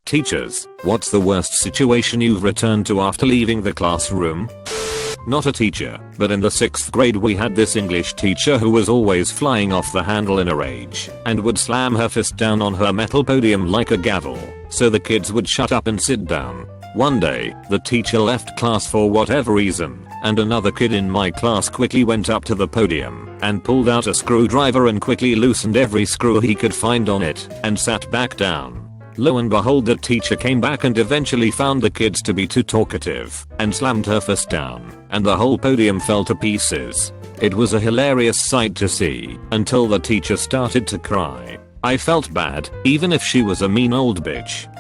Teachers, what's the worst situation you've returned to after leaving the classroom? Not a teacher, but in the 6th grade we had this English teacher who was always flying off the handle in a rage and would slam her fist down on her metal podium like a gavel, so the kids would shut up and sit down. One day, the teacher left class for whatever reason, and another kid in my class quickly went up to the podium and pulled out a screwdriver and quickly loosened every screw he could find on it and sat back down. Lo and behold, the teacher came back and eventually found the kids to be too talkative and slammed her fist down, and the whole podium fell to pieces. It was a hilarious sight to see until the teacher started to cry. I felt bad, even if she was a mean old bitch.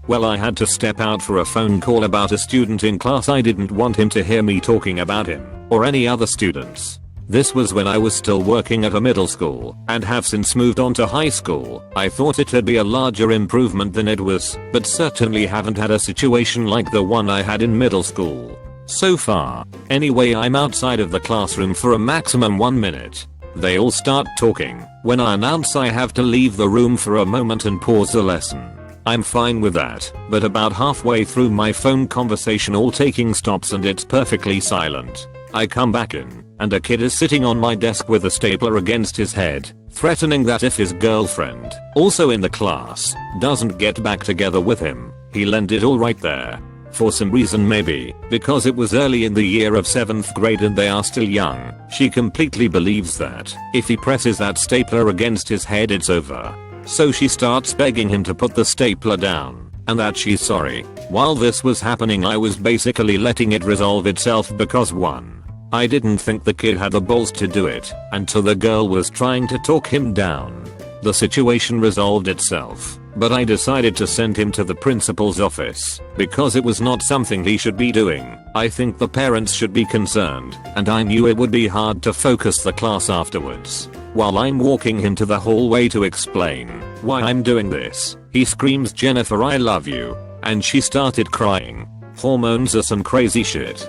Well, I had to step out for a phone call about a student in class. I didn't want him to hear me talking about him or any other students. This was when I was still working at a middle school and have since moved on to high school. I thought it'd be a larger improvement than it was, but certainly haven't had a situation like the one I had in middle school so far. Anyway, I'm outside of the classroom for a maximum 1 minute. They all start talking. When I announce I have to leave the room for a moment and pause the lesson, I'm fine with that, but about halfway through my phone conversation all taking stops and it's perfectly silent. I come back in, and a kid is sitting on my desk with a stapler against his head, threatening that if his girlfriend, also in the class, doesn't get back together with him, he'll end it all right there. For some reason, maybe because it was early in the year of 7th grade and they are still young, she completely believes that if he presses that stapler against his head it's over. So she starts begging him to put the stapler down and that she's sorry. While this was happening, I was basically letting it resolve itself because 1, I didn't think the kid had the balls to do it until the girl was trying to talk him down. The situation resolved itself, but I decided to send him to the principal's office because it was not something he should be doing. I think the parents should be concerned, and I knew it would be hard to focus the class afterwards. While I'm walking him to the hallway to explain why I'm doing this, he screams, "Jennifer, I love you," and she started crying. Hormones are some crazy shit.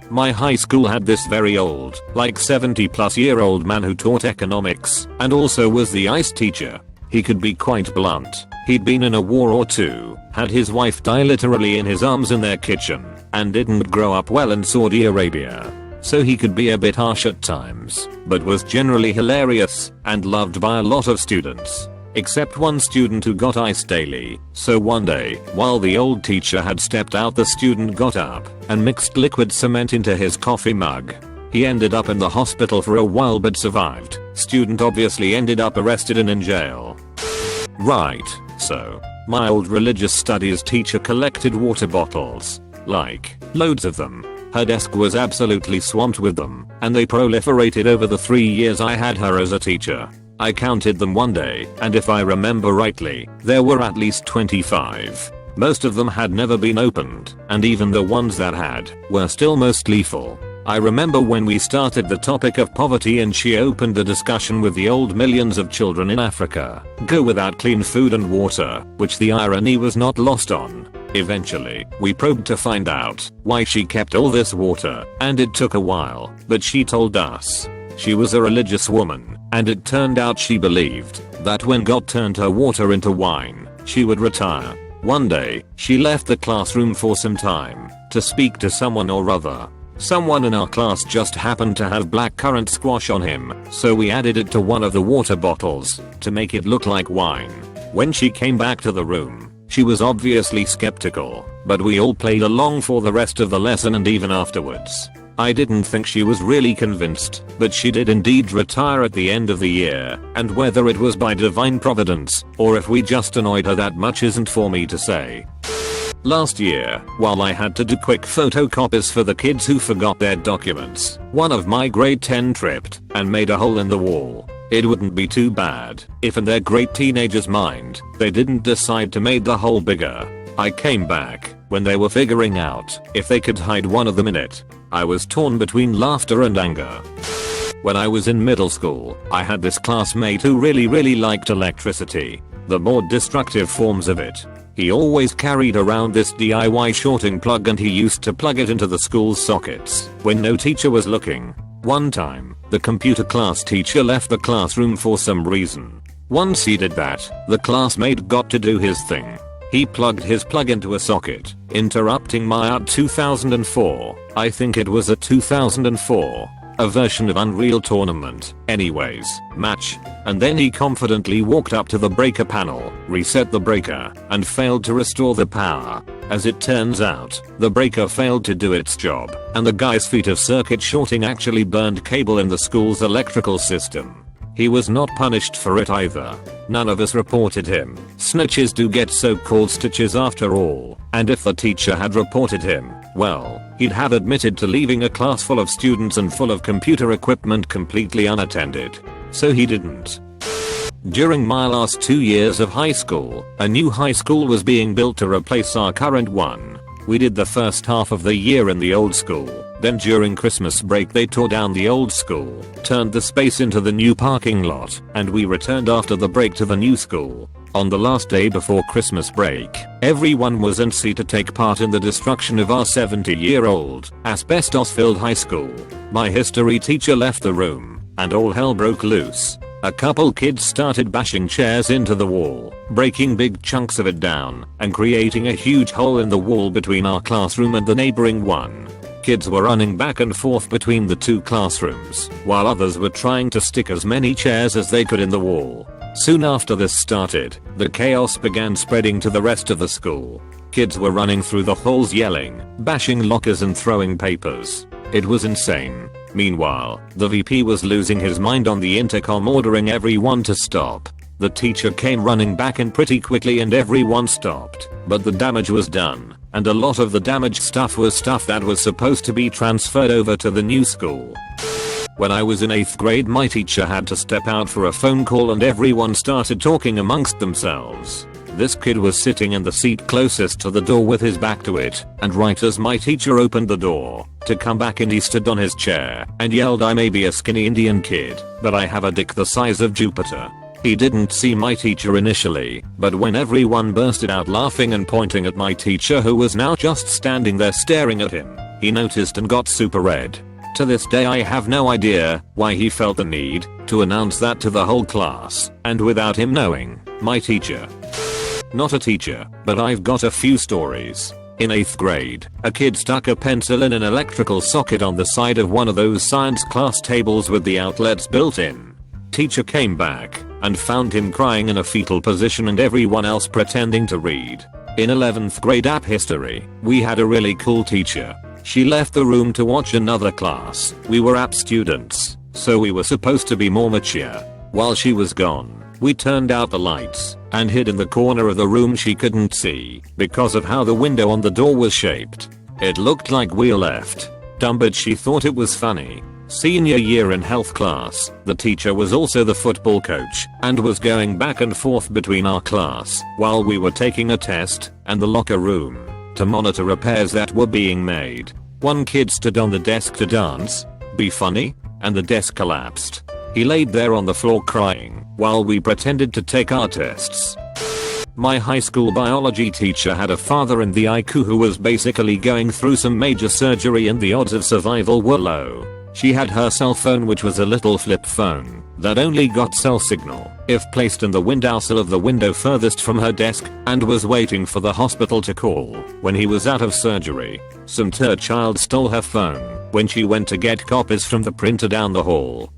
My high school had this very old, like 70-plus-year-old man who taught economics and also was the ICE teacher. He could be quite blunt. He'd been in a war or two, had his wife die literally in his arms in their kitchen, and didn't grow up well in Saudi Arabia. So he could be a bit harsh at times, but was generally hilarious and loved by a lot of students. Except one student who got ice daily. So one day, while the old teacher had stepped out, the student got up and mixed liquid cement into his coffee mug. He ended up in the hospital for a while but survived. Student obviously ended up arrested and in jail. Right, so my old religious studies teacher collected water bottles. Like, loads of them. Her desk was absolutely swamped with them, and they proliferated over the 3 years I had her as a teacher. I counted them one day, and if I remember rightly, there were at least 25. Most of them had never been opened, and even the ones that had were still mostly full. I remember when we started the topic of poverty and she opened the discussion with the old millions of children in Africa go without clean food and water, which the irony was not lost on. Eventually, we probed to find out why she kept all this water, and it took a while, but she told us she was a religious woman, and it turned out she believed that when God turned her water into wine, she would retire. One day, she left the classroom for some time to speak to someone or other. Someone in our class just happened to have blackcurrant squash on him, so we added it to one of the water bottles to make it look like wine. When she came back to the room, she was obviously skeptical, but we all played along for the rest of the lesson and even afterwards. I didn't think she was really convinced, but she did indeed retire at the end of the year, and whether it was by divine providence or if we just annoyed her that much isn't for me to say. Last year, while I had to do quick photocopies for the kids who forgot their documents, one of my grade 10 tripped and made a hole in the wall. It wouldn't be too bad if in their great teenager's mind, they didn't decide to make the hole bigger. I came back when they were figuring out if they could hide one of them in it. I was torn between laughter and anger. When I was in middle school, I had this classmate who really liked electricity, the more destructive forms of it. He always carried around this DIY shorting plug and he used to plug it into the school's sockets when no teacher was looking. One time, the computer class teacher left the classroom for some reason. Once he did that, the classmate got to do his thing. He plugged his plug into a socket, interrupting my 2004, I think it was a 2004, a version of Unreal Tournament, anyways, match, and then he confidently walked up to the breaker panel, reset the breaker, and failed to restore the power. As it turns out, the breaker failed to do its job, and the guy's feat of circuit shorting actually burned cable in the school's electrical system. He was not punished for it either. None of us reported him. Snitches do get so-called stitches after all, and if the teacher had reported him, well, he'd have admitted to leaving a class full of students and full of computer equipment completely unattended. So he didn't. During my last 2 years of high school, a new high school was being built to replace our current one. We did the first half of the year in the old school. Then during Christmas break they tore down the old school, turned the space into the new parking lot, and we returned after the break to the new school. On the last day before Christmas break, everyone was antsy to take part in the destruction of our 70-year-old, asbestos-filled high school. My history teacher left the room, and all hell broke loose. A couple kids started bashing chairs into the wall, breaking big chunks of it down, and creating a huge hole in the wall between our classroom and the neighboring one. Kids were running back and forth between the two classrooms, while others were trying to stick as many chairs as they could in the wall. Soon after this started, the chaos began spreading to the rest of the school. Kids were running through the halls yelling, bashing lockers and throwing papers. It was insane. Meanwhile, the VP was losing his mind on the intercom ordering everyone to stop. The teacher came running back in pretty quickly and everyone stopped, but the damage was done, and a lot of the damaged stuff was stuff that was supposed to be transferred over to the new school. When I was in 8th grade, my teacher had to step out for a phone call and everyone started talking amongst themselves. This kid was sitting in the seat closest to the door with his back to it, and right as my teacher opened the door to come back in, he stood on his chair and yelled, "I may be a skinny Indian kid, but I have a dick the size of Jupiter." He didn't see my teacher initially, but when everyone bursted out laughing and pointing at my teacher, who was now just standing there staring at him, he noticed and got super red. To this day I have no idea why he felt the need to announce that to the whole class, and without him knowing, my teacher. Not a teacher, but I've got a few stories. In 8th grade, a kid stuck a pencil in an electrical socket on the side of one of those science class tables with the outlets built in. Teacher came back and found him crying in a fetal position and everyone else pretending to read. In 11th grade app history, we had a really cool teacher. She left the room to watch another class. We were app students, so we were supposed to be more mature. While she was gone, we turned out the lights and hid in the corner of the room she couldn't see because of how the window on the door was shaped. It looked like we left. Dumb, but she thought it was funny. Senior year in health class, the teacher was also the football coach and was going back and forth between our class while we were taking a test and the locker room to monitor repairs that were being made. One kid stood on the desk to dance, be funny, and the desk collapsed. He laid there on the floor crying while we pretended to take our tests. My high school biology teacher had a father in the ICU who was basically going through some major surgery and the odds of survival were low. She had her cell phone, which was a little flip phone that only got cell signal if placed in the windowsill of the window furthest from her desk, and was waiting for the hospital to call when he was out of surgery. Some third child stole her phone when she went to get copies from the printer down the hall.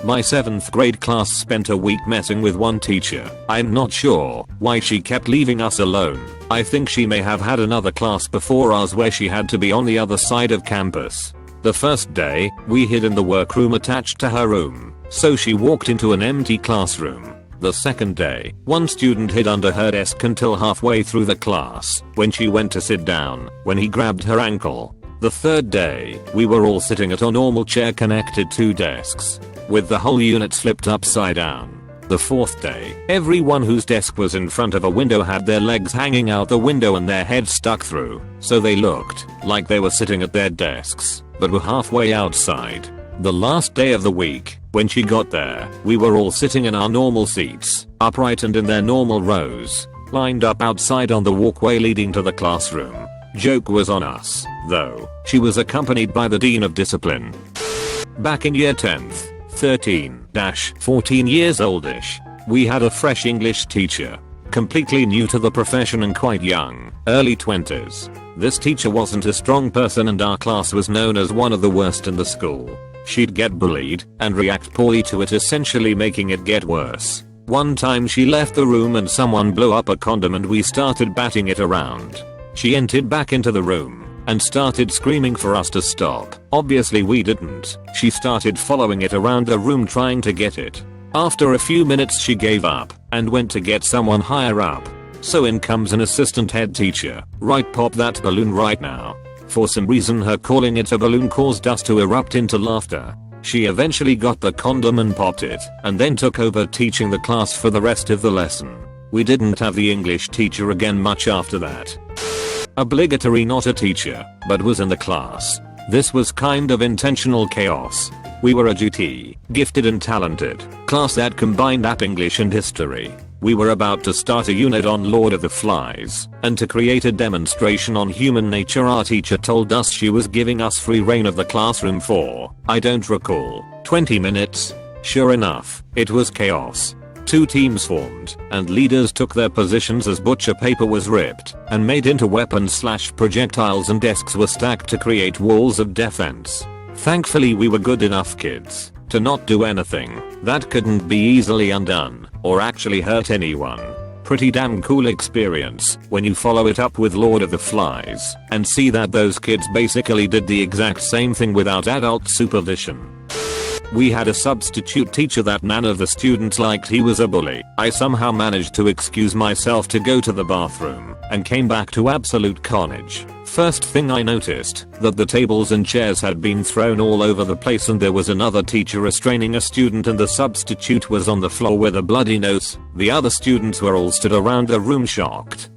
My 7th grade class spent a week messing with one teacher. I'm not sure why she kept leaving us alone. I think she may have had another class before ours where she had to be on the other side of campus. The first day, we hid in the workroom attached to her room, so she walked into an empty classroom. The second day, one student hid under her desk until halfway through the class when she went to sit down, when he grabbed her ankle. The third day, we were all sitting at a normal chair connected to desks, with the whole unit flipped upside down. The fourth day, everyone whose desk was in front of a window had their legs hanging out the window and their heads stuck through, so they looked like they were sitting at their desks, but were halfway outside. The last day of the week, when she got there, we were all sitting in our normal seats, upright and in their normal rows, lined up outside on the walkway leading to the classroom. Joke was on us, though. She was accompanied by the Dean of Discipline. Back in year 10th, 13-14 years oldish, we had a fresh English teacher. completely new to the profession and quite young, early 20s. This teacher wasn't a strong person and our class was known as one of the worst in the school. She'd get bullied and react poorly to it, essentially making it get worse. One time she left the room and someone blew up a condom and we started batting it around. She entered back into the room and started screaming for us to stop. Obviously we didn't. She started following it around the room trying to get it. After a few minutes she gave up and went to get someone higher up. So in comes an assistant head teacher. Right, pop that balloon right now. For some reason her calling it a balloon caused us to erupt into laughter. She eventually got the condom and popped it and then took over teaching the class for the rest of the lesson. We didn't have the English teacher again much after that. Obligatory, not a teacher, but was in the class. This was kind of intentional chaos. We were a GT, gifted and talented, class that combined app English and history. We were about to start a unit on Lord of the Flies, and to create a demonstration on human nature our teacher told us she was giving us free reign of the classroom for, I don't recall, 20 minutes. Sure enough, it was chaos. Two teams formed, and leaders took their positions as butcher paper was ripped and made into weapons/projectiles and desks were stacked to create walls of defense. Thankfully we were good enough kids to not do anything that couldn't be easily undone or actually hurt anyone. Pretty damn cool experience when you follow it up with Lord of the Flies and see that those kids basically did the exact same thing without adult supervision. We had a substitute teacher that none of the students liked. He was a bully. I somehow managed to excuse myself to go to the bathroom and came back to absolute carnage. First thing I noticed that the tables and chairs had been thrown all over the place and there was another teacher restraining a student and the substitute was on the floor with a bloody nose. The other students were all stood around the room shocked.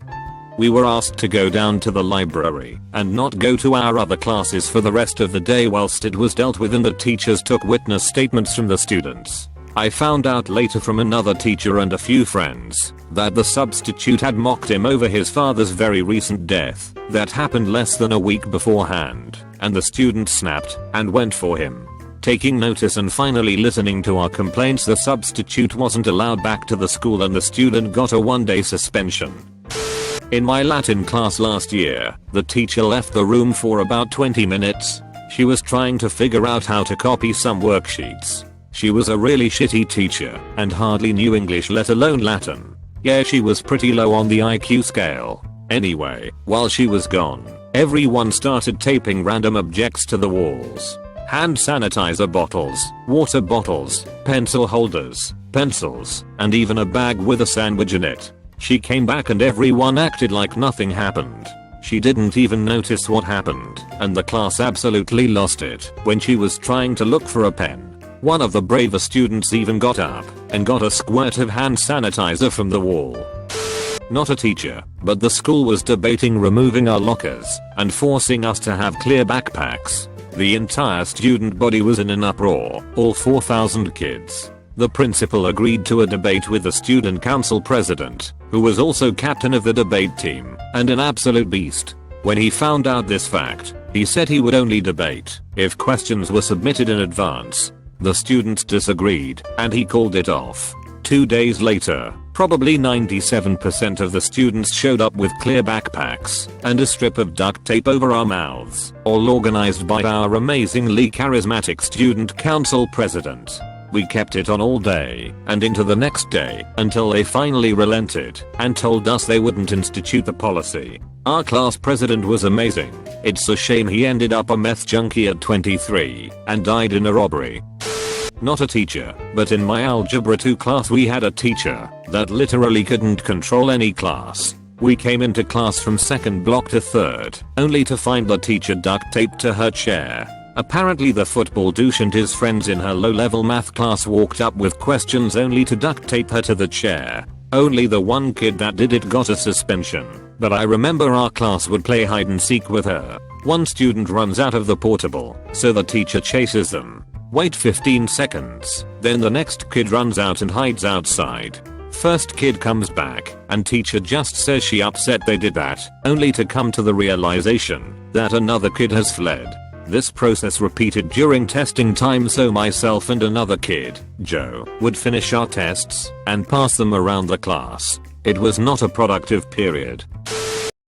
We were asked to go down to the library and not go to our other classes for the rest of the day whilst it was dealt with, and the teachers took witness statements from the students. I found out later from another teacher and a few friends that the substitute had mocked him over his father's very recent death that happened less than a week beforehand, and the student snapped and went for him. Taking notice and finally listening to our complaints, the substitute wasn't allowed back to the school and the student got a 1-day suspension. In my Latin class last year, the teacher left the room for about 20 minutes. She was trying to figure out how to copy some worksheets. She was a really shitty teacher and hardly knew English, let alone Latin. Yeah, she was pretty low on the IQ scale. Anyway, while she was gone, everyone started taping random objects to the walls. Hand sanitizer bottles, water bottles, pencil holders, pencils, and even a bag with a sandwich in it. She came back and everyone acted like nothing happened. She didn't even notice what happened, and the class absolutely lost it when she was trying to look for a pen. One of the braver students even got up and got a squirt of hand sanitizer from the wall. Not a teacher, but the school was debating removing our lockers and forcing us to have clear backpacks. The entire student body was in an uproar, all 4,000 kids. The principal agreed to a debate with the student council president, who was also captain of the debate team, and an absolute beast. When he found out this fact, he said he would only debate if questions were submitted in advance. The students disagreed, and he called it off. 2 days later, probably 97% of the students showed up with clear backpacks and a strip of duct tape over our mouths, all organized by our amazingly charismatic student council president. We kept it on all day and into the next day until they finally relented and told us they wouldn't institute the policy. Our class president was amazing. It's a shame he ended up a meth junkie at 23 and died in a robbery. Not a teacher, but in my Algebra 2 class we had a teacher that literally couldn't control any class. We came into class from second block to third, only to find the teacher duct taped to her chair. Apparently the football douche and his friends in her low-level math class walked up with questions only to duct tape her to the chair. Only the one kid that did it got a suspension, but I remember our class would play hide and seek with her. One student runs out of the portable, so the teacher chases them. Wait 15 seconds, then the next kid runs out and hides outside. First kid comes back, and teacher just says she upset they did that, only to come to the realization that another kid has fled. This process repeated during testing time, so myself and another kid, Joe, would finish our tests and pass them around the class. It was not a productive period.